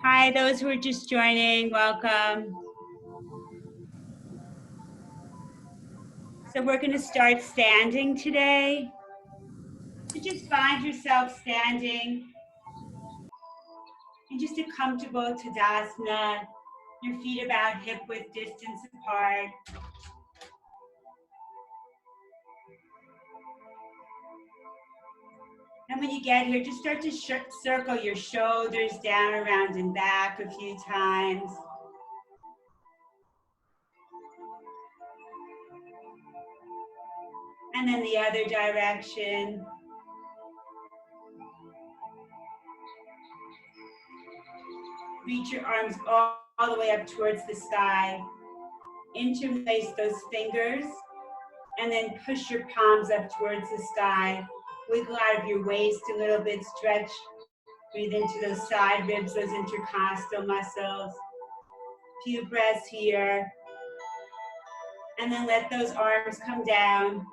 Hi, those who are just joining, welcome. So we're going to start standing today. So just find yourself standing in just a comfortable Tadasana, your feet about hip width distance apart. And when you get here, just start to circle your shoulders down, around, and back a few times. And then the other direction. Reach your arms all the way up towards the sky. Interlace those fingers. And then push your palms up towards the sky. Wiggle out of your waist a little bit, stretch. Breathe into those side ribs, those intercostal muscles. Few breaths here. And then let those arms come down.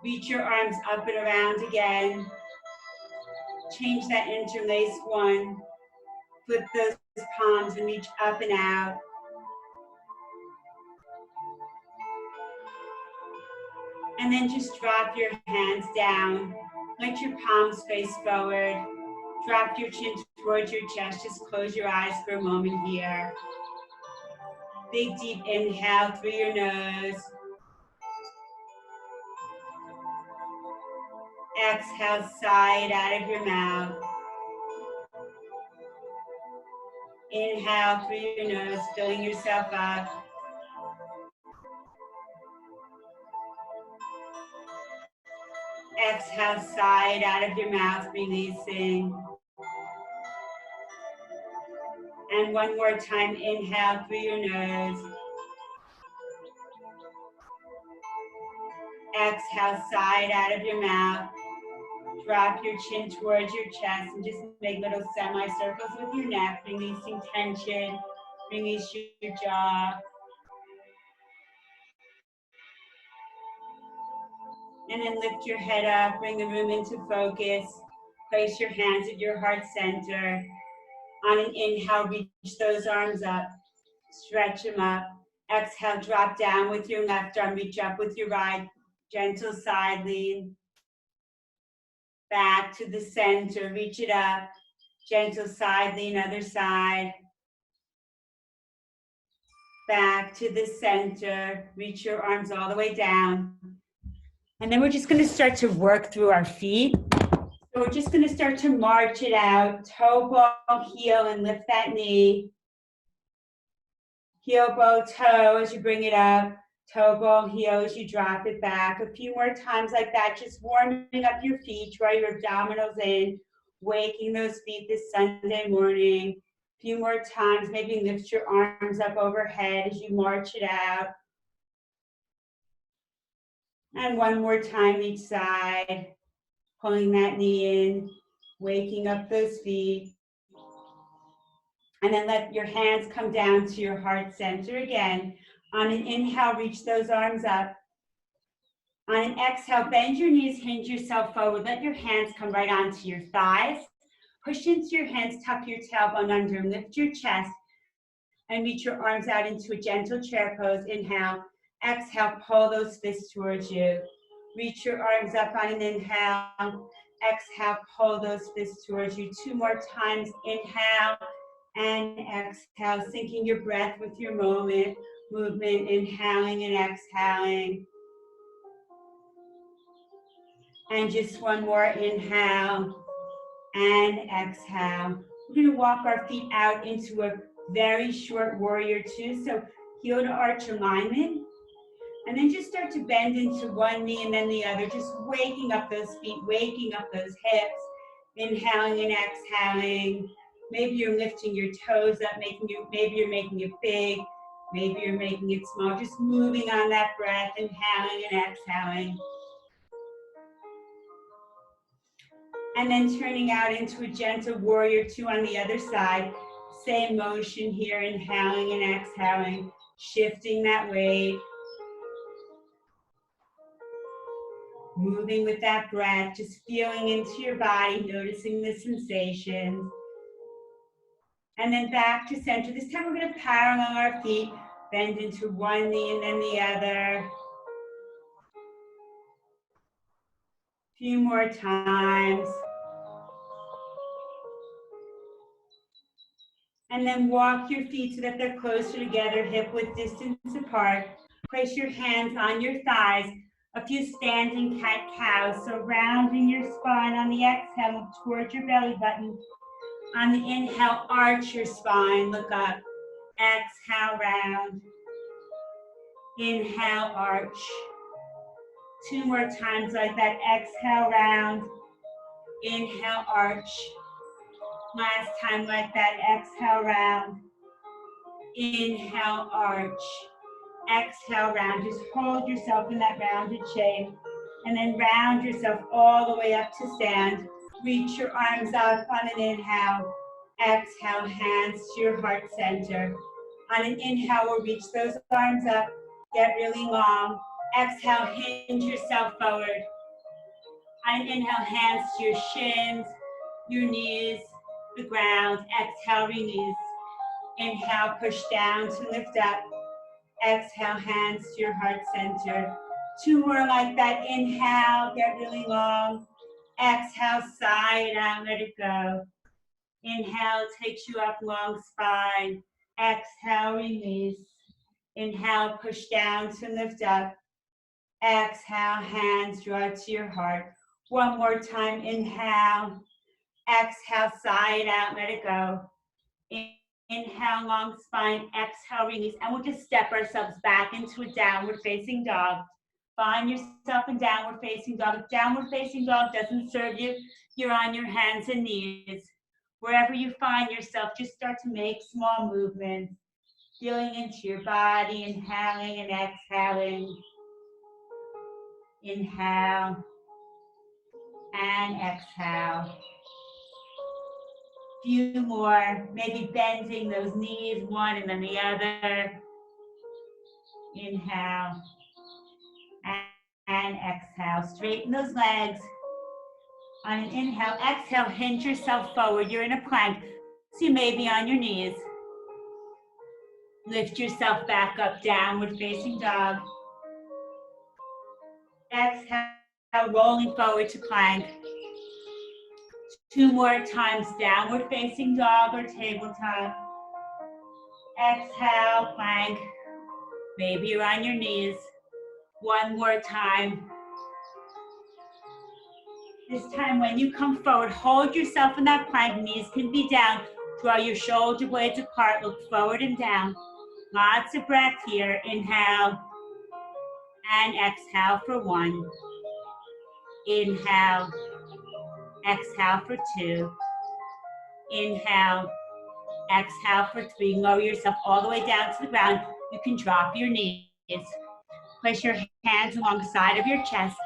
Reach your arms up and around again. Change that interlace one. Flip those palms and reach up and out. And then just drop your hands down. Let your palms face forward. Drop your chin towards your chest. Just close your eyes for a moment here. Big deep inhale through your nose. Exhale, sigh it out of your mouth. Inhale through your nose, filling yourself up. Exhale, sigh it out of your mouth, releasing. And one more time, inhale through your nose. Exhale, sigh it out of your mouth. Drop your chin towards your chest and just make little semicircles with your neck, releasing tension, release your jaw. And then lift your head up, bring the room into focus. Place your hands at your heart center. On an inhale, reach those arms up. Stretch them up. Exhale, drop down with your left arm, reach up with your right. Gentle side lean. Back to the center, reach it up. Gentle side lean, other side. Back to the center, reach your arms all the way down. And then we're just going to start to work through our feet. So we're just going to start to march it out, toe, ball, heel, and lift that knee. Heel, bow, toe as you bring it up. Toe, ball, heel as you drop it back. A few more times like that, just warming up your feet, draw your abdominals in, waking those feet this Sunday morning. A few more times, maybe lift your arms up overhead as you march it out. And one more time each side, pulling that knee in, waking up those feet. And then let your hands come down to your heart center again. On an inhale, reach those arms up. On an exhale, bend your knees, hinge yourself forward. Let your hands come right onto your thighs. Push into your hands, tuck your tailbone under, lift your chest, and reach your arms out into a gentle chair pose. Inhale. Exhale, pull those fists towards you. Reach your arms up on an inhale. Exhale, pull those fists towards you. Two more times. Inhale and exhale, syncing your breath with your movement, inhaling and exhaling. And just one more inhale and exhale. We're going to walk our feet out into a very short warrior two. So heel to arch alignment. And then just start to bend into one knee and then the other, just waking up those feet, waking up those hips, inhaling and exhaling. Maybe you're lifting your toes up, maybe you're making it big, maybe you're making it small, just moving on that breath, inhaling and exhaling. And then turning out into a gentle warrior two on the other side. Same motion here, inhaling and exhaling, shifting that weight. Moving with that breath, just feeling into your body, noticing the sensations. And then back to center. This time we're gonna parallel our feet, bend into one knee and then the other. Few more times. And then walk your feet so that they're closer together, hip width distance apart. Place your hands on your thighs. A few standing cat-cows, so rounding your spine on the exhale, look towards your belly button. On the inhale, arch your spine, look up. Exhale, round. Inhale, arch. 2 more times like that. Exhale, round. Inhale, arch. Last time like that. Exhale, round. Inhale, arch. Exhale, round. Just hold yourself in that rounded shape. And then round yourself all the way up to stand. Reach your arms out on an inhale. Exhale, hands to your heart center. On an inhale, we'll reach those arms up. Get really long. Exhale, hinge yourself forward. On an inhale, hands to your shins, your knees, the ground. Exhale, release. Inhale, push down to lift up. Exhale, hands to your heart center. 2 more like that. Inhale, get really long. Exhale, sigh it out, let it go. Inhale takes you up, long spine. Exhale, release. Inhale, push down to lift up. Exhale, hands draw to your heart. 1 more time, inhale. Exhale, sigh it out, let it go. Inhale, long spine, exhale, release. And we'll just step ourselves back into a downward facing dog. Find yourself in downward facing dog. If downward facing dog doesn't serve you, you're on your hands and knees. Wherever you find yourself, just start to make small movements. Feeling into your body, inhaling and exhaling. Inhale and exhale. Few more, maybe bending those knees, one and then the other. Inhale and exhale. Straighten those legs. On an inhale, exhale, hinge yourself forward. You're in a plank, so you may be on your knees. Lift yourself back up, downward facing dog. Exhale, rolling forward to plank. 2 more times, downward facing dog or tabletop. Exhale, plank. Maybe you're on your knees. 1 more time. This time when you come forward, hold yourself in that plank. Knees can be down. Draw your shoulder blades apart. Look forward and down. Lots of breath here. Inhale and exhale for 1. Inhale. Exhale for 2. Inhale. Exhale for 3. Lower yourself all the way down to the ground. You can drop your knees. Place your hands along the side of your chest.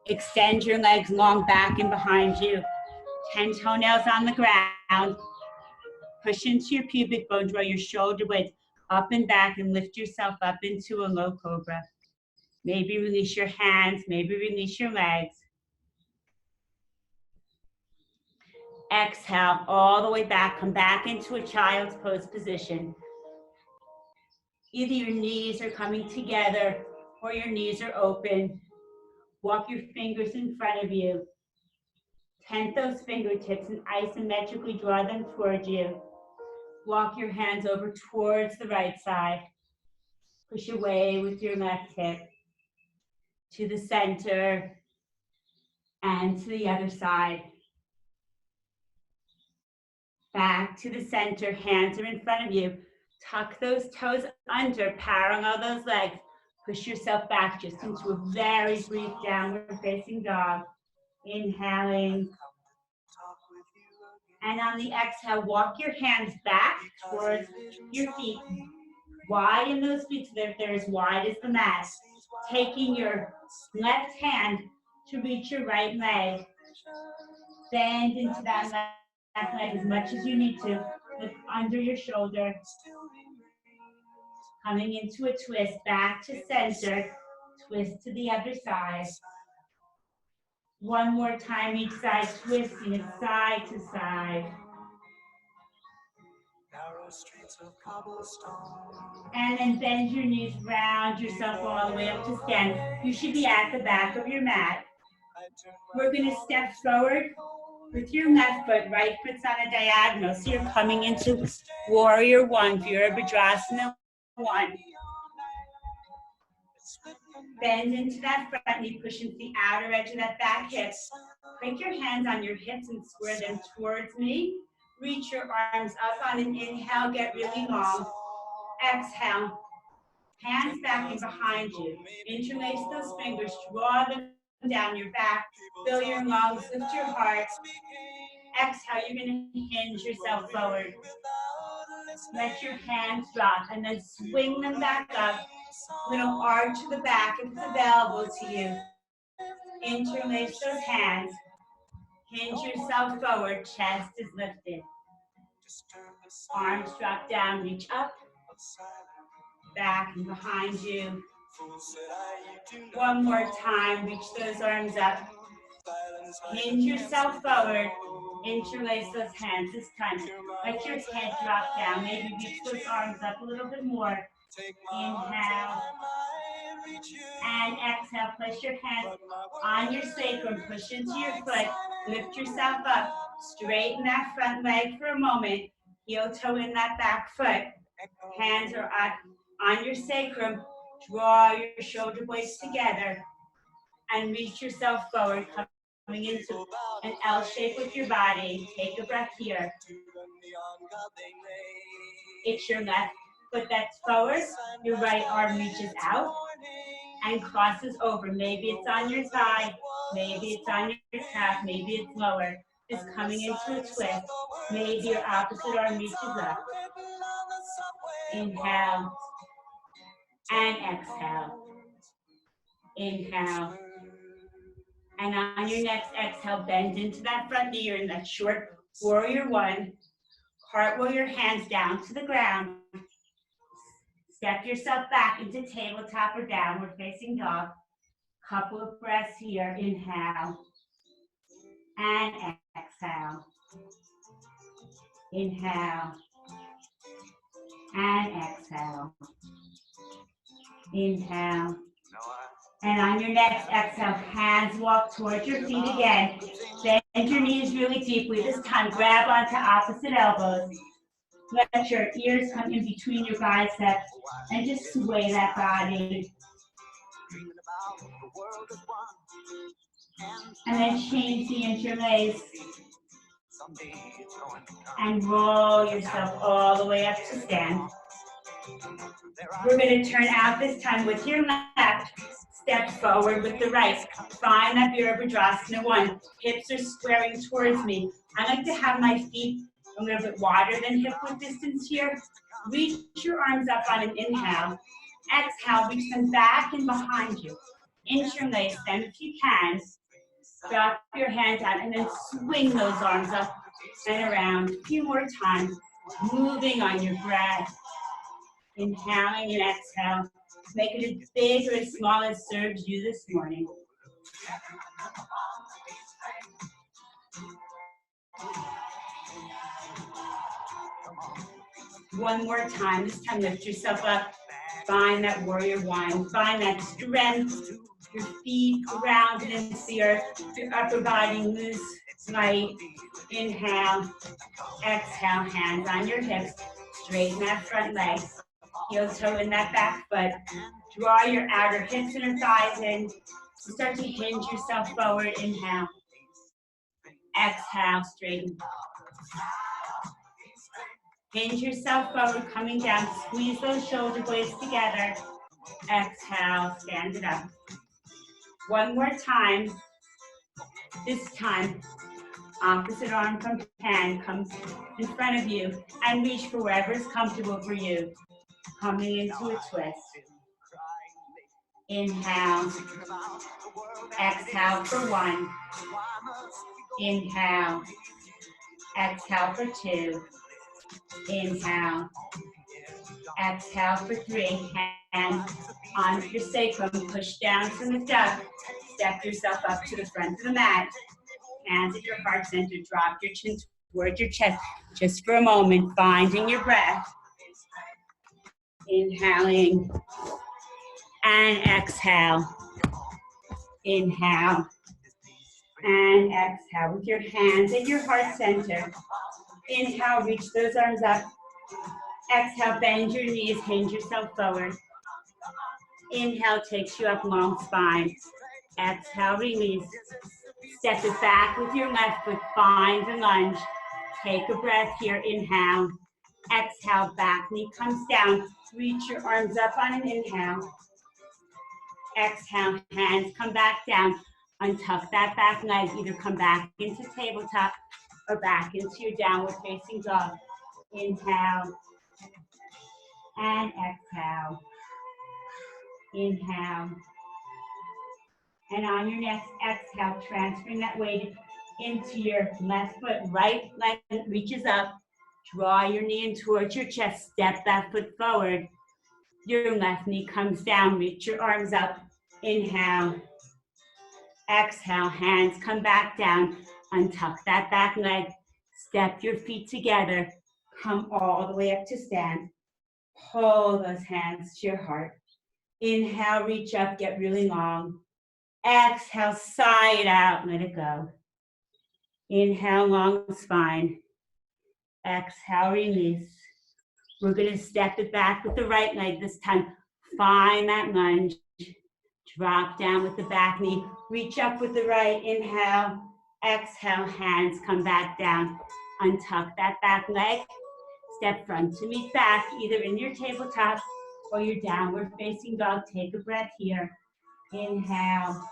Extend your legs long back and behind you. 10 toenails on the ground. Push into your pubic bone. Draw your shoulder blades up and back and lift yourself up into a low cobra. Maybe release your hands. Maybe release your legs. Exhale all the way back. Come back into a child's pose position. Either your knees are coming together or your knees are open. Walk your fingers in front of you. Tent those fingertips and isometrically draw them towards you. Walk your hands over towards the right side. Push away with your left hip to the center and to the other side. Back to the center, hands are in front of you. Tuck those toes under, parallel those legs. Push yourself back just into a very brief downward facing dog. Inhaling. And on the exhale, walk your hands back towards your feet. Widen those feet so that they're as wide as the mat. Taking your left hand to reach your right leg. Bend into that left leg as much as you need to. Look under your shoulder. Coming into a twist, back to center. Twist to the other side. 1 more time each side, twisting it side to side. And then bend your knees, round yourself all the way up to stand. You should be at the back of your mat. We're going to step forward with your left foot, right foot's on a diagonal. So you're coming into Warrior One, Virabhadrasana 1. Bend into that front knee, push into the outer edge of that back hip. Put your hands on your hips and square them towards me. Reach your arms up on an inhale, get really long. Exhale, hands back and behind you. Interlace those fingers, draw them down your back, fill your lungs, lift your heart. Exhale, you're going to hinge yourself forward. Let your hands drop and then swing them back up. Little arch to the back if it's available to you. Interlace those hands. Hinge yourself forward, chest is lifted. Arms drop down, reach up, back and behind you. One more time, reach those arms up. Hinge yourself forward, interlace those hands. This time, let your head drop down. Maybe reach those arms up a little bit more. Inhale. And exhale, place your hands on your sacrum, push into your foot, lift yourself up, straighten that front leg for a moment, heel toe in that back foot, hands are up on your sacrum, draw your shoulder blades together, and reach yourself forward, coming into an L shape with your body. Take a breath here. It's your left foot that's forward, your right arm reaches out and crosses over. Maybe it's on your thigh, maybe it's on your calf, maybe it's lower. Just coming into a twist. Maybe your opposite arm reaches up. Inhale and exhale. Inhale. And on your next exhale, bend into that front knee. You're in that short Warrior One. Cartwheel your hands down to the ground. Step yourself back into tabletop or downward facing dog. Couple of breaths here. Inhale and exhale. Inhale and exhale. Inhale. And on your next exhale, hands walk towards your feet again. Bend your knees really deeply. This time, grab onto opposite elbows. Let your ears come in between your biceps and just sway that body. And then change the interlace. And roll yourself all the way up to stand. We're going to turn out this time with your left. Step forward with the right. Find that Virabhadrasana 1. Hips are squaring towards me. I like to have my feet a little bit wider than hip width distance here. Reach your arms up on an inhale. Exhale, reach them back and behind you. Interlace them if you can. Drop your hands out and then swing those arms up and around. A few more times. Moving on your breath. Inhaling and exhale. Make it as big or as small as serves you this morning. One more time. This time lift yourself up. Find that Warrior One. Find that strength. Your feet grounded into the earth. Your upper body loose, light. Inhale. Exhale. Hands on your hips. Straighten that front leg. Heel toe in that back foot. Draw your outer hips and your thighs in. Start to hinge yourself forward. Inhale. Exhale, straighten. Hinge yourself forward, coming down. Squeeze those shoulder blades together. Exhale, stand it up. One more time. This time, opposite arm from hand comes in front of you and reach for wherever is comfortable for you. Coming into a twist. Inhale. Exhale for 1. Inhale. Exhale for 2. Inhale. Exhale for 3. Hands on your sacrum. Push down from the duck. Step yourself up to the front of the mat. Hands at your heart center. Drop your chin towards your chest, just for a moment, finding your breath. Inhaling and exhale. Inhale and exhale with your hands in your heart center. Inhale, reach those arms up. Exhale, bend your knees, hinge yourself forward. Inhale takes you up long spine. Exhale, release. Step it back with your left foot, find the lunge. Take a breath here, inhale. Exhale, back knee comes down. Reach your arms up on an inhale. Exhale, hands come back down. Untuck that back leg, either come back into tabletop or back into your downward facing dog. Inhale and exhale. Inhale. And on your next exhale, transferring that weight into your left foot. Right leg reaches up. Draw your knee in towards your chest. Step that foot forward. Your left knee comes down. Reach your arms up. Inhale. Exhale. Hands come back down. Untuck that back leg. Step your feet together. Come all the way up to stand. Pull those hands to your heart. Inhale, reach up, get really long. Exhale, sigh it out, let it go. Inhale, long spine. Exhale, release. We're gonna step it back with the right leg this time. Find that lunge. Drop down with the back knee. Reach up with the right, inhale. Exhale, hands come back down. Untuck that back leg. Step front to meet back, either in your tabletop or your downward facing dog. Take a breath here. Inhale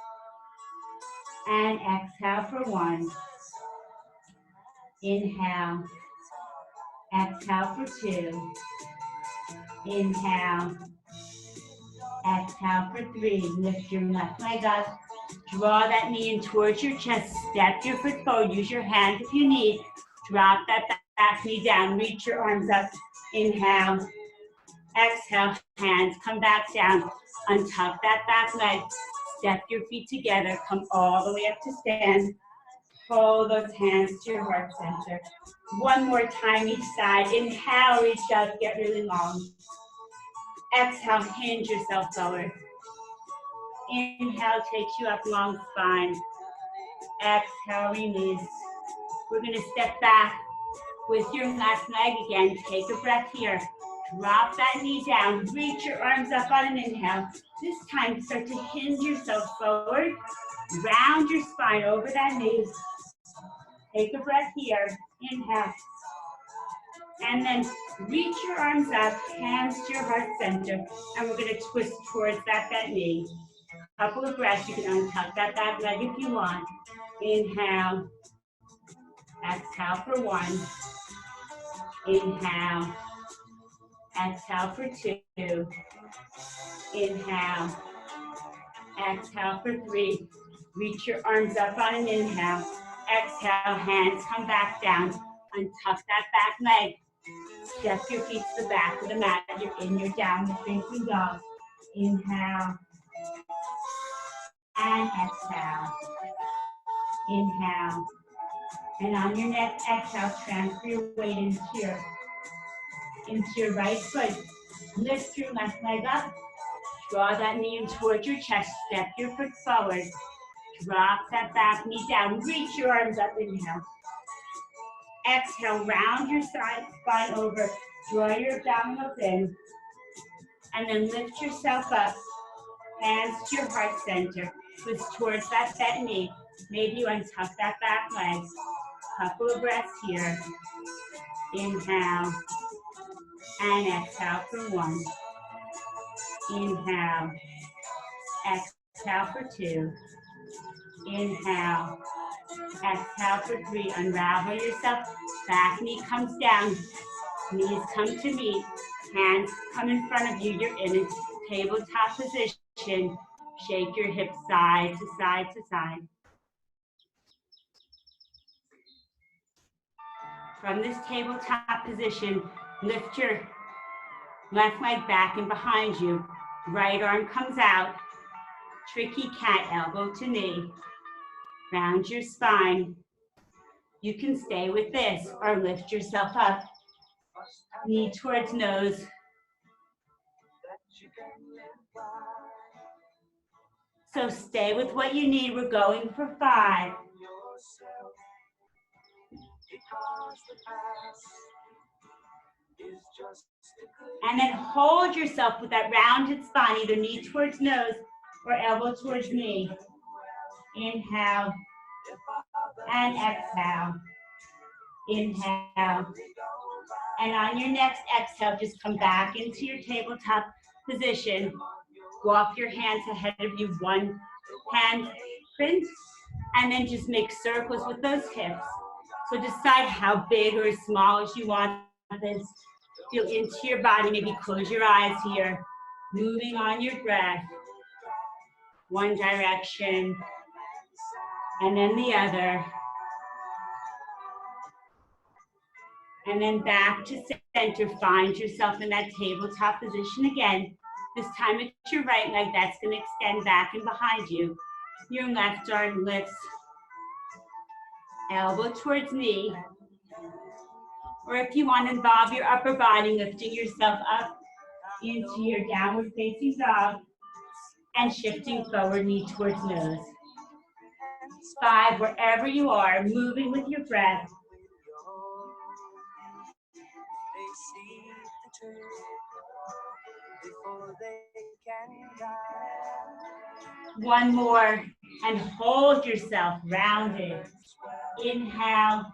and exhale for one. Inhale. Exhale for two. Inhale. Exhale for three. Lift your left leg up. Draw that knee in towards your chest. Step your foot forward. Use your hands if you need. Drop that back knee down. Reach your arms up. Inhale. Exhale. Hands come back down. Untuck that back leg. Step your feet together. Come all the way up to stand. Pull those hands to your heart center. One more time each side. Inhale, reach up, get really long. Exhale, hinge yourself forward. Inhale takes you up long spine. Exhale, release. We're gonna step back with your left leg again. Take a breath here. Drop that knee down. Reach your arms up on an inhale. This time, start to hinge yourself forward. Round your spine over that knee. Take a breath here. Inhale. And then reach your arms up, hands to your heart center. And we're going to twist towards that knee. Couple of breaths. You can untuck that back leg if you want. Inhale. Exhale for one. Inhale. Exhale for two. Inhale. Exhale for three. Reach your arms up on an inhale. Exhale, hands come back down. Untuck that back leg. Step your feet to the back of the mat. You're in your downward facing dog. Inhale. And exhale. Inhale. And on your next exhale, transfer your weight into your right foot. Lift your left leg up. Draw that knee in towards your chest. Step your foot forward. Drop that back knee down. Reach your arms up. Inhale. Exhale. Round your spine over. Draw your abdominals in. And then lift yourself up. Hands to your heart center. Twist towards that bent knee. Maybe you untuck that back leg. Couple of breaths here. Inhale. And exhale for one. Inhale. Exhale for two. Inhale. Exhale for three. Unravel yourself. Back knee comes down. Knees come to meet. Hands come in front of you. You're in a tabletop position. Shake your hips side to side to side. From this tabletop position, lift your left leg back and behind you. Right arm comes out. Tricky cat, elbow to knee. Round your spine. You can stay with this or lift yourself up. Knee towards nose. So stay with what you need. We're going for 5. And then hold yourself with that rounded spine, either knee towards nose or elbow towards knee. Inhale and exhale. Inhale. And on your next exhale, just come back into your tabletop position. Walk your hands ahead of you, one hand print, and then just make circles with those hips. So decide how big or as small as you want this. Feel into your body, maybe close your eyes here. Moving on your breath. One direction, and then the other. And then back to center. Find yourself in that tabletop position again. This time it's your right leg that's going to extend back and behind you. Your left arm lifts, elbow towards knee. Or if you want to involve your upper body, lifting yourself up into your downward facing dog and shifting forward, knee towards nose. 5, wherever you are, moving with your breath. One more, and hold yourself rounded. Inhale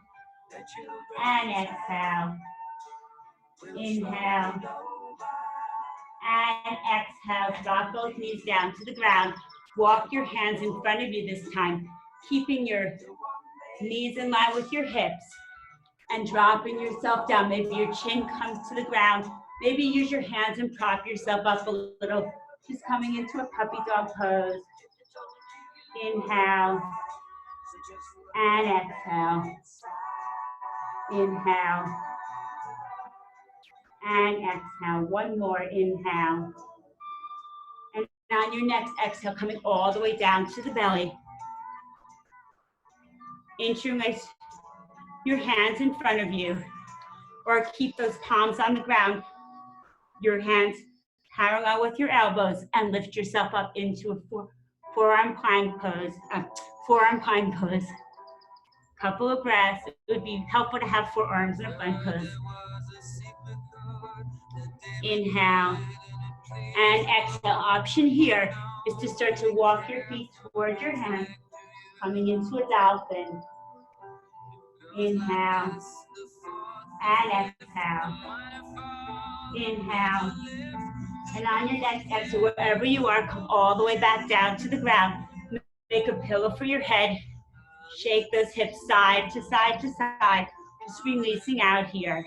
and exhale. Inhale and exhale. Drop both knees down to the ground. Walk your hands in front of you this time, keeping your knees in line with your hips and dropping yourself down. Maybe your chin comes to the ground. Maybe use your hands and prop yourself up a little. Just coming into a puppy dog pose. Inhale and exhale. Inhale and exhale. One more inhale. And on your next exhale, coming all the way down to the belly. Interlace your hands in front of you, or keep those palms on the ground. Your hands parallel with your elbows, and lift yourself up into a forearm pine pose. Couple of breaths. It would be helpful to have forearms in a plank pose. Inhale and exhale. Option here is to start to walk your feet towards your hands, coming into a dolphin. Inhale and exhale. Inhale. And on your next exhale, wherever you are, come all the way back down to the ground. Make a pillow for your head. Shake those hips side to side to side. Just releasing out here.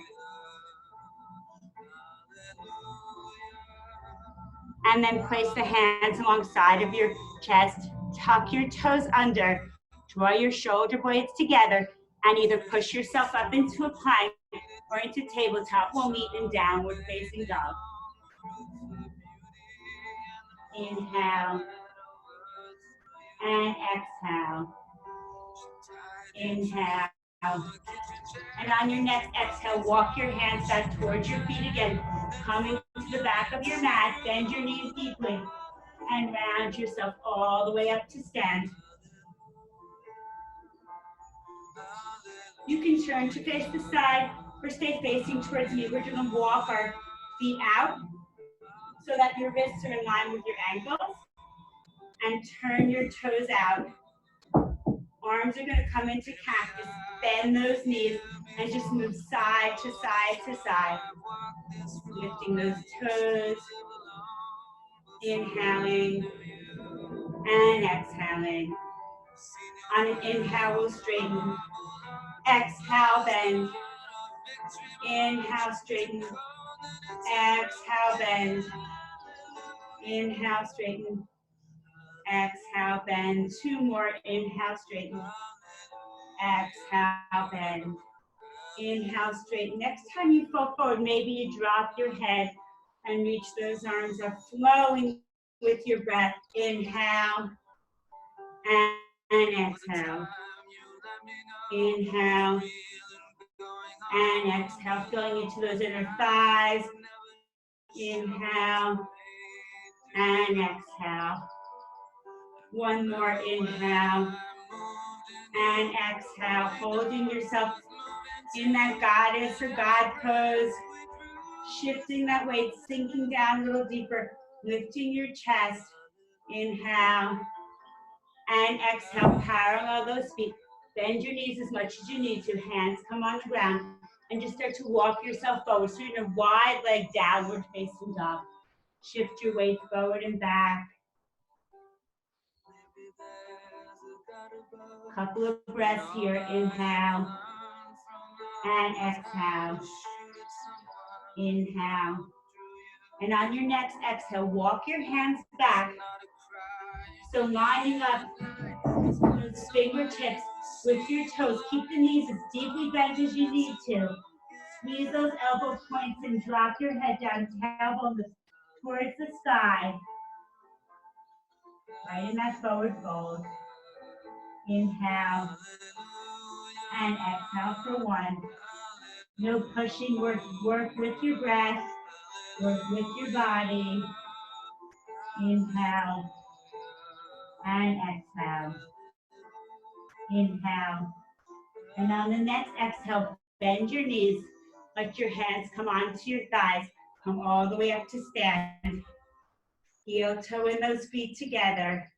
And then place the hands alongside of your chest. Tuck your toes under. Draw your shoulder blades together. And either push yourself up into a plank or into tabletop. We'll meet in downward facing dog. Inhale and exhale. Inhale. And on your next exhale, walk your hands back towards your feet again. Coming to the back of your mat, bend your knees deeply and round yourself all the way up to stand. You can turn to face the side or stay facing towards me. We're going to walk our feet out so that your wrists are in line with your ankles, and turn your toes out. Arms are going to come into cactus. Bend those knees and just move side to side to side. Lifting those toes. Inhaling and exhaling. On an inhale, we'll straighten. Exhale, bend. Inhale, straighten. Exhale, bend. Inhale, straighten. Exhale, bend. 2 more. Inhale, straighten. Exhale, bend. Inhale, straighten. Next time you fall forward, maybe you drop your head and reach those arms up, flowing with your breath. Inhale and exhale. Inhale. And exhale, filling into those inner thighs. Inhale. And exhale. One more inhale. And exhale, holding yourself in that goddess or God pose. Shifting that weight, sinking down a little deeper. Lifting your chest. Inhale. And exhale, parallel those feet. Bend your knees as much as you need to. Hands come on the ground. And just start to walk yourself forward. So you're in a wide leg downward facing dog. Shift your weight forward and back. Couple of breaths here. Inhale. And exhale. Inhale. And on your next exhale, walk your hands back. So lining up those fingertips with your toes. Keep the knees as deeply bent as you need to. Squeeze those elbow points and drop your head down, tailbone towards the sky. Right in that forward fold. Inhale. And exhale for one. No pushing, work with your breath. Work with your body. Inhale. And exhale. Inhale. And on the next exhale, bend your knees. Let your hands come onto your thighs. Come all the way up to stand. Heel toe in those feet together.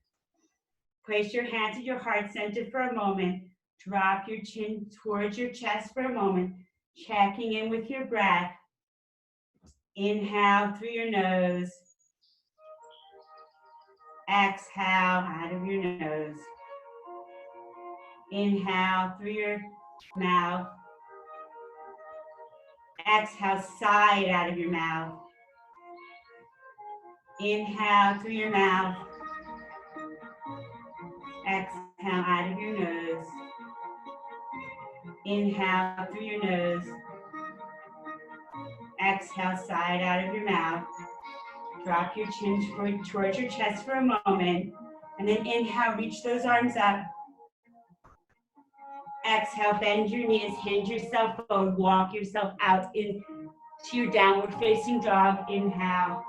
Place your hands at your heart center for a moment. Drop your chin towards your chest for a moment. Checking in with your breath. Inhale through your nose. Exhale out of your nose. Inhale through your mouth. Exhale, sigh out of your mouth. Inhale through your mouth. Exhale out of your nose. Inhale through your nose. Exhale, sigh out of your mouth. Drop your chin towards your chest for a moment. And then inhale, reach those arms up. Exhale, bend your knees, hinge yourself forward, walk yourself out into your downward facing dog. Inhale.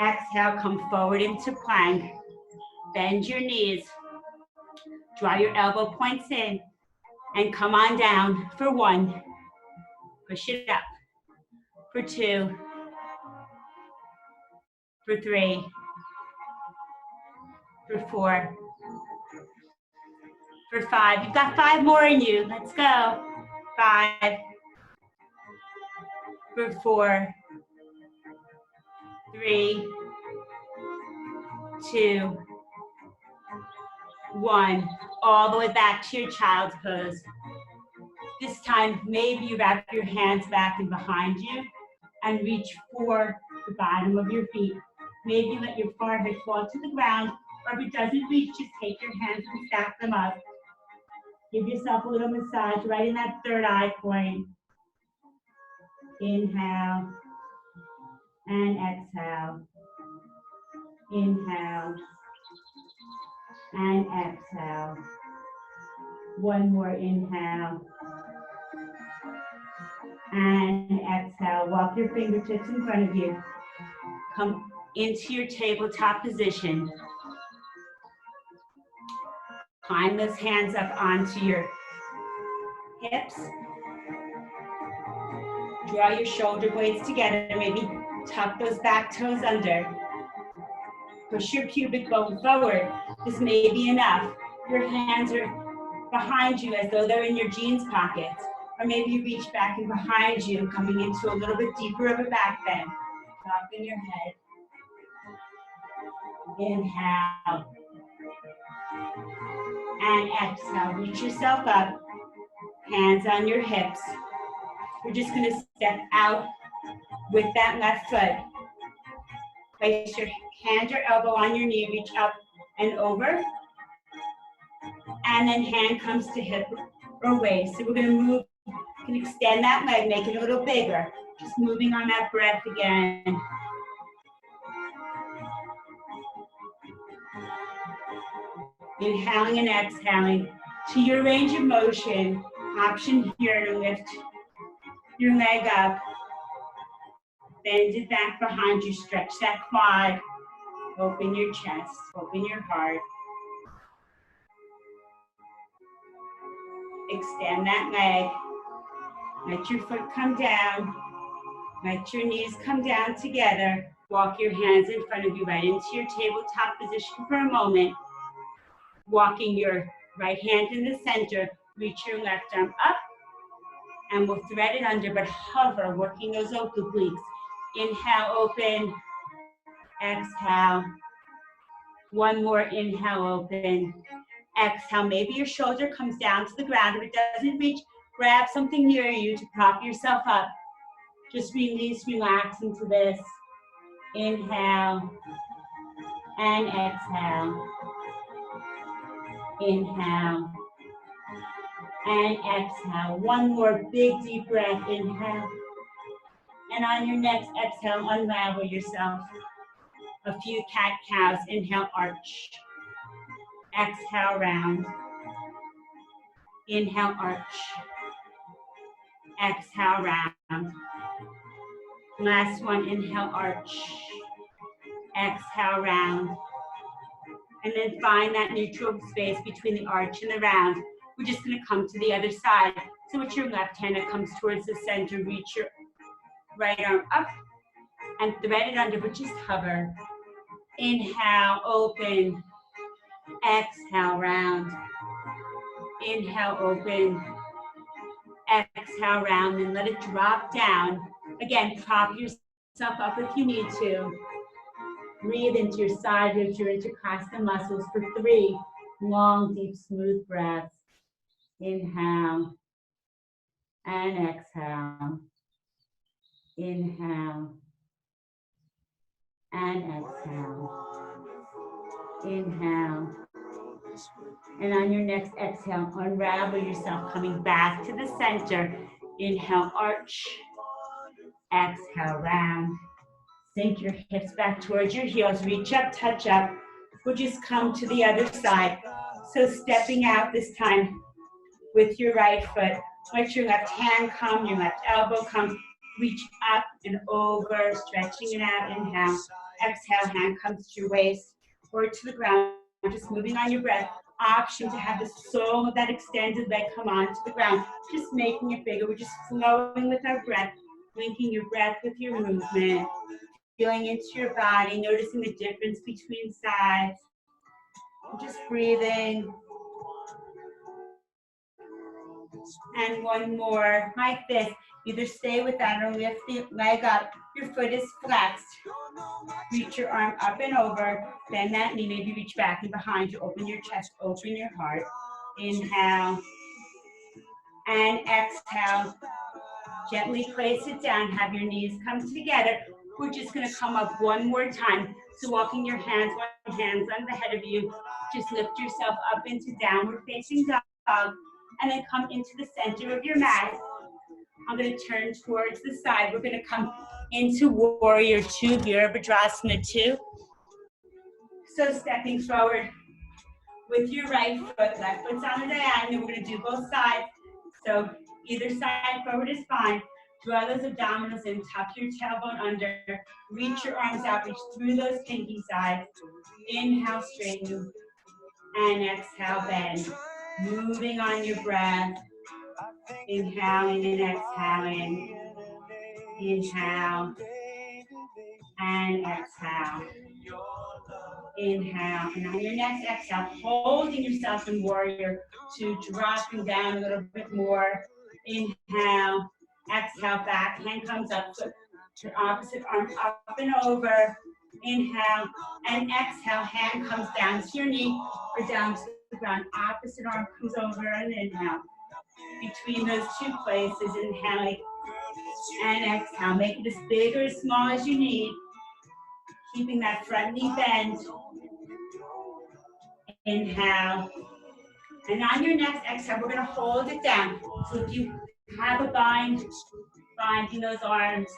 Exhale, come forward into plank. Bend your knees. Draw your elbow points in and come on down for one. Push it up. For two. For three. For four. For five. You've got 5 more in you. Let's go. 5. For 4. 3. 2. 1. All the way back to your child's pose. This time, maybe you wrap your hands back and behind you and reach for the bottom of your feet. Maybe let your forehead fall to the ground, or if it doesn't reach, just take your hands and stack them up. Give yourself a little massage right in that third eye point. Inhale and exhale. Inhale and exhale. One more inhale and exhale. Walk your fingertips in front of you. Come into your tabletop position. Climb those hands up onto your hips. Draw your shoulder blades together. Maybe tuck those back toes under. Push your pubic bone forward. This may be enough. Your hands are behind you as though they're in your jeans pockets. Or maybe you reach back and behind you, coming into a little bit deeper of a back bend. Dropping your head. Inhale. And exhale. Reach yourself up. Hands on your hips. We're just going to step out with that left foot. Place your hand or elbow on your knee. Reach up and over. And then hand comes to hip or waist. So we're going to move. You can extend that leg, make it a little bigger. Just moving on that breath again. Inhaling and exhaling. To your range of motion, option here to lift your leg up, bend it back behind you, stretch that quad, open your chest, open your heart. Extend that leg. Let your foot come down. Let your knees come down together. Walk your hands in front of you right into your tabletop position for a moment. Walking your right hand in the center, reach your left arm up, and we'll thread it under, but hover, working those obliques. Inhale, open. Exhale. One more inhale, open. Exhale, maybe your shoulder comes down to the ground. If it doesn't reach, grab something near you to prop yourself up. Just release, relax into this. Inhale and exhale. Inhale and exhale. One more big deep breath. Inhale. And on your next exhale, unravel yourself. A few cat-cows. Inhale, arch. Exhale, round. Inhale, arch. Exhale, round. Last one, inhale, arch. Exhale, round. And then find that neutral space between the arch and the round. We're just gonna come to the other side. So with your left hand, it comes towards the center. Reach your right arm up and thread it under, but just hover. Inhale, open. Exhale, round. Inhale, open. Exhale, round, and let it drop down. Again, prop yourself up if you need to. Breathe into your side ribs, your intercostal muscles for 3 long, deep, smooth breaths. Inhale and exhale. Inhale and exhale. Inhale. And on your next exhale, unravel yourself, coming back to the center. Inhale, arch. Exhale, round. Sink your hips back towards your heels. Reach up, touch up. We'll just come to the other side. So stepping out this time with your right foot. Let your left hand come, your left elbow come. Reach up and over, stretching it out. Inhale. Exhale, hand comes to your waist or to the ground. Just moving on your breath. Option to have the sole of that extended leg come onto the ground. Just making it bigger. We're just flowing with our breath. Linking your breath with your movement. Feeling into your body. Noticing the difference between sides. Just breathing. And one more, like this. Either stay with that or lift the leg up. Your foot is flexed. Reach your arm up and over. Bend that knee, maybe reach back and behind you. Open your chest, open your heart. Inhale. And exhale. Gently place it down. Have your knees come together. We're just going to come up one more time. So walking your hands on the head of you. Just lift yourself up into downward facing dog. And then come into the center of your mat. I'm going to turn towards the side. We're going to come into Warrior 2, Virabhadrasana 2. So stepping forward with your right foot, left foot's on the diagonal. We're going to do both sides. So either side forward is fine. Draw those abdominals in, tuck your tailbone under. Reach your arms out, reach through those pinky sides. Inhale, straighten. And exhale, bend. Moving on your breath. Inhaling and exhaling. Inhale. And exhale. Inhale. And on your next exhale, holding yourself in Warrior 2, dropping down a little bit more. Inhale. Exhale, back. Hand comes up. So your opposite arm up and over. Inhale. And exhale. Hand comes down to your knee or down to the ground. Opposite arm comes over and inhale. Between those 2 places, inhaling and exhale. Make it as big or as small as you need. Keeping that front knee bent. Inhale. And on your next exhale, we're going to hold it down. So if you have a bind, binding those arms.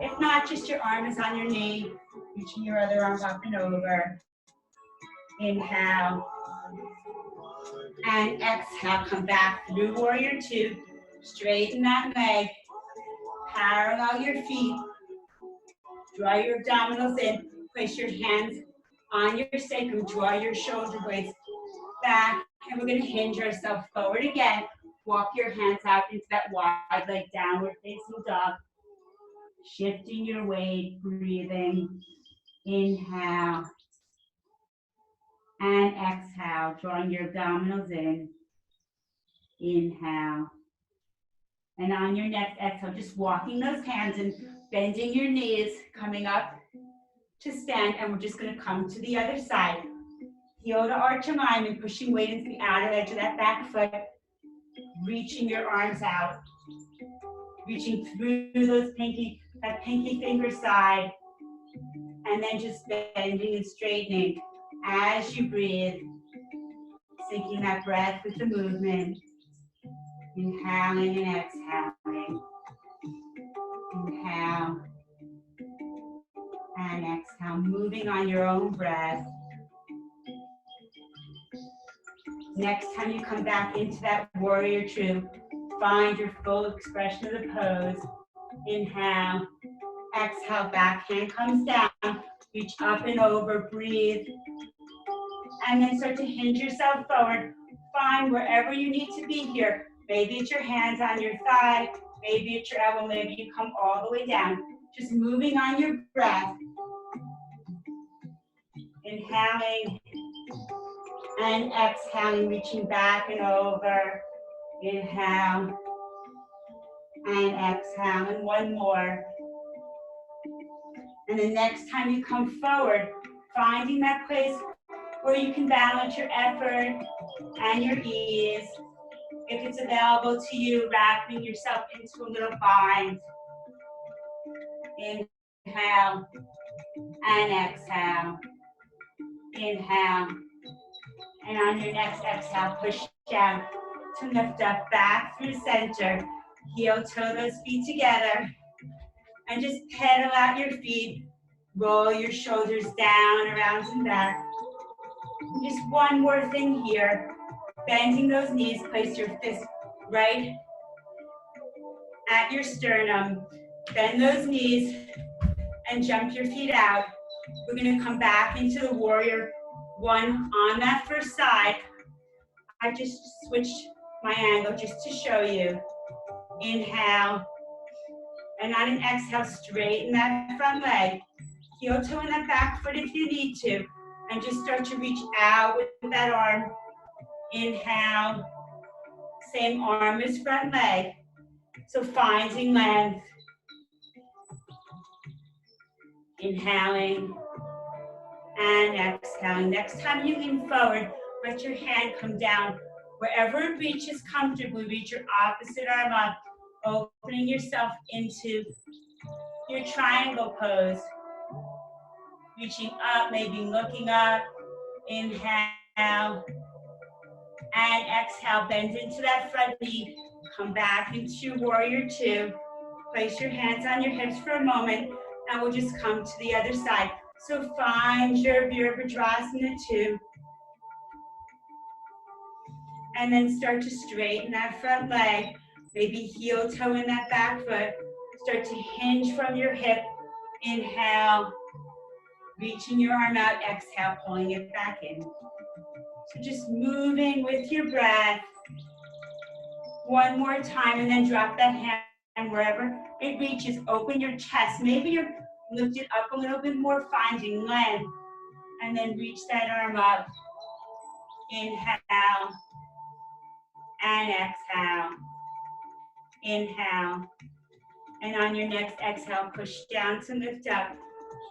If not, just your arm is on your knee. Reaching your other arm up and over. Inhale. And exhale, come back through warrior two. Straighten that leg. Parallel your feet. Draw your abdominals in. Place your hands on your sacrum. Draw your shoulder blades back. And we're going to hinge ourselves forward again. Walk your hands out into that wide leg, downward facing dog. Shifting your weight, breathing. Inhale. And exhale, drawing your abdominals in. Inhale. And on your next exhale, just walking those hands and bending your knees, coming up to stand. And we're just going to come to the other side. Heel to arch alignment, pushing weight into the outer edge of that back foot. Reaching your arms out. Reaching through those that pinky finger side. And then just bending and straightening as you breathe. Syncing that breath with the movement. Inhaling and exhaling. Inhale and exhale. Moving on your own breath. Next time you come back into that warrior two, find your full expression of the pose. Inhale. Exhale, back hand comes down. Reach up and over, breathe. And then start to hinge yourself forward. Find wherever you need to be here. Maybe it's your hands on your thigh. Maybe it's your elbow. Maybe you come all the way down. Just moving on your breath. Inhaling and exhaling, reaching back and over. Inhale and exhale. And one more. And the next time you come forward, finding that place where you can balance your effort and your ease. If it's available to you, wrapping yourself into a little bind. Inhale and exhale. Inhale. And on your next exhale, push down to lift up back through center. Heel toe those feet together. And just pedal out your feet. Roll your shoulders down, around and back. And just one more thing here. Bending those knees, place your fist right at your sternum. Bend those knees and jump your feet out. We're going to come back into the warrior one on that first side. I just switched my angle just to show you. Inhale. And on an exhale, straighten that front leg. Heel toe in that back foot if you need to. And just start to reach out with that arm. Inhale. Same arm as front leg. So finding length. Inhaling and exhaling. Next time you lean forward, let your hand come down. Wherever it reaches comfortably, reach your opposite arm up, opening yourself into your triangle pose. Reaching up, maybe looking up. Inhale and exhale. Bend into that front knee. Come back into warrior two. Place your hands on your hips for a moment, and we'll just come to the other side. So find your Virabhadrasana 2. And then start to straighten that front leg. Maybe heel toe in that back foot. Start to hinge from your hip. Inhale. Reaching your arm out. Exhale, pulling it back in. So just moving with your breath. One more time, and then drop that hand wherever it reaches. Open your chest. Maybe you're lifted up a little bit more, finding length. And then reach that arm up. Inhale. And exhale. Inhale. And on your next exhale, push down to lift up.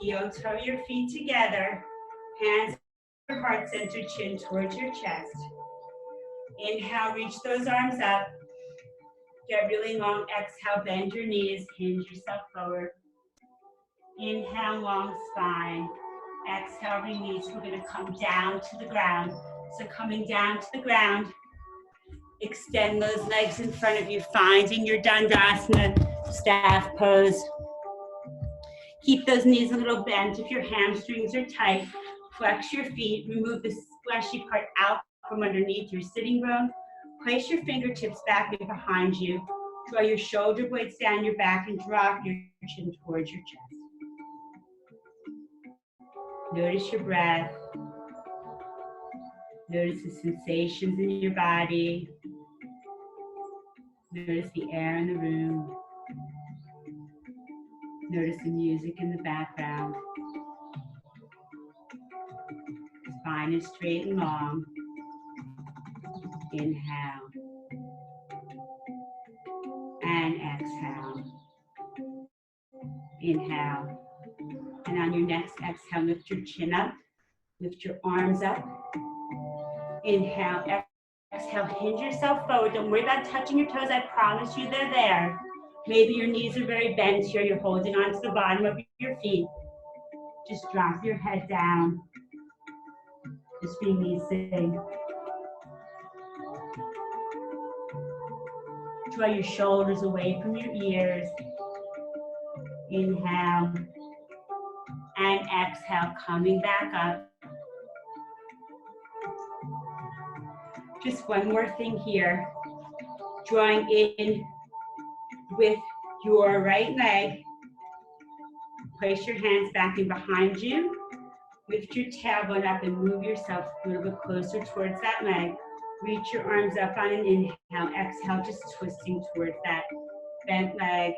Heel toe your feet together. Hands at your heart center, chin towards your chest. Inhale, reach those arms up. Get really long. Exhale, bend your knees, hinge yourself forward. Inhale, long spine. Exhale, release. We're going to come down to the ground. So coming down to the ground, extend those legs in front of you, finding your Dandasana staff pose. Keep those knees a little bent if your hamstrings are tight. Flex your feet, remove the fleshy part out from underneath your sitting bones. Place your fingertips back and behind you. Draw your shoulder blades down your back and drop your chin towards your chest. Notice your breath. Notice the sensations in your body. Notice the air in the room. Notice the music in the background. Spine is straight and long. Inhale. And exhale. Inhale. And on your next exhale, lift your chin up. Lift your arms up. Inhale. Exhale. Hinge yourself forward. Don't worry about touching your toes. I promise you they're there. Maybe your knees are very bent here. You're holding onto the bottom of your feet. Just drop your head down. Just releasing. Draw your shoulders away from your ears. Inhale. And exhale, coming back up. Just one more thing here. Drawing in with your right leg. Place your hands back in behind you. Lift your tailbone up and move yourself a little bit closer towards that leg. Reach your arms up on an inhale. Exhale, just twisting towards that bent leg.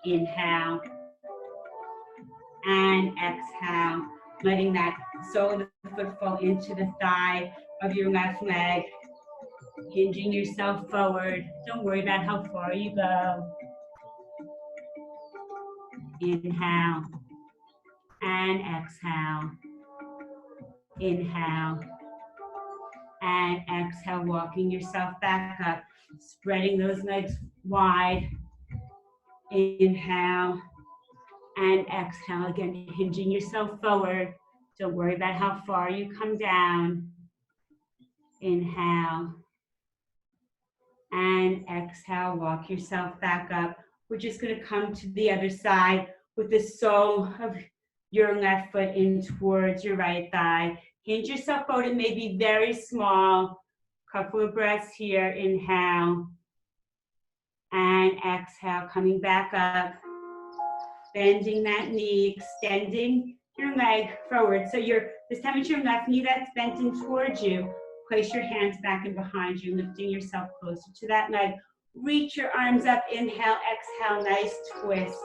Inhale. And exhale. Letting that sole of the foot fall into the thigh of your left leg. Hinging yourself forward. Don't worry about how far you go. Inhale. And exhale. Inhale. And exhale, walking yourself back up. Spreading those legs wide. Inhale. And exhale. Again, hinging yourself forward. Don't worry about how far you come down. Inhale. And exhale, walk yourself back up. We're just going to come to the other side with the sole of your left foot in towards your right thigh. Hinge yourself forward. It may be very small. Couple of breaths here. Inhale. And exhale, coming back up. Bending that knee, extending your leg forward. So this time it's your left knee that's bent in towards you. Place your hands back and behind you, lifting yourself closer to that leg. Reach your arms up. Inhale, exhale, nice twist.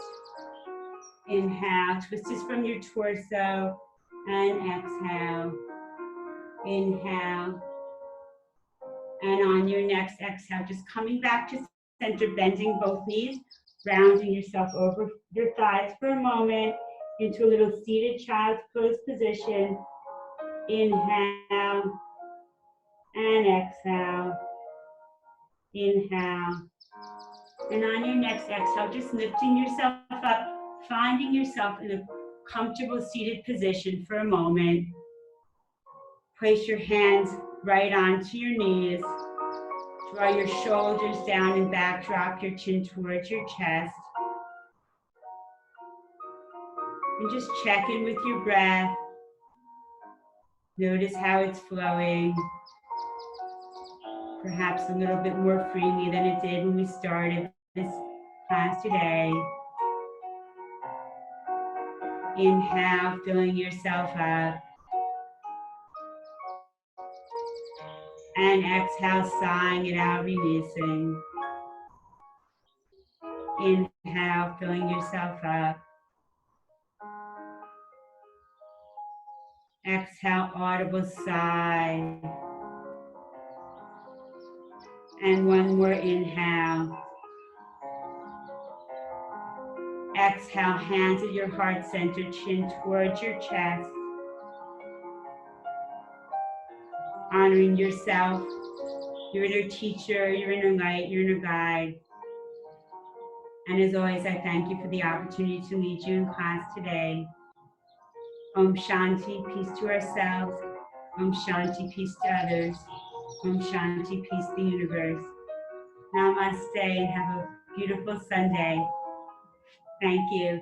Inhale, twist is from your torso. And exhale. Inhale. And on your next exhale, just coming back to center, bending both knees, rounding yourself over your thighs for a moment into a little seated child's pose position. Inhale. And exhale. Inhale. And on your next exhale, just lifting yourself up, finding yourself in a comfortable seated position for a moment. Place your hands right onto your knees. Draw your shoulders down and back. Drop your chin towards your chest. And just check in with your breath. Notice how it's flowing. Perhaps a little bit more freely than it did when we started this class today. Inhale, filling yourself up. And exhale, sighing it out, releasing. Inhale, filling yourself up. Exhale, audible sigh. And one more inhale. Exhale, hands at your heart center, chin towards your chest. Honoring yourself, your inner teacher, your inner light, your inner guide. And as always, I thank you for the opportunity to lead you in class today. Om Shanti, peace to ourselves. Om Shanti, peace to others. Om Shanti, peace to the universe. Namaste and have a beautiful Sunday. Thank you.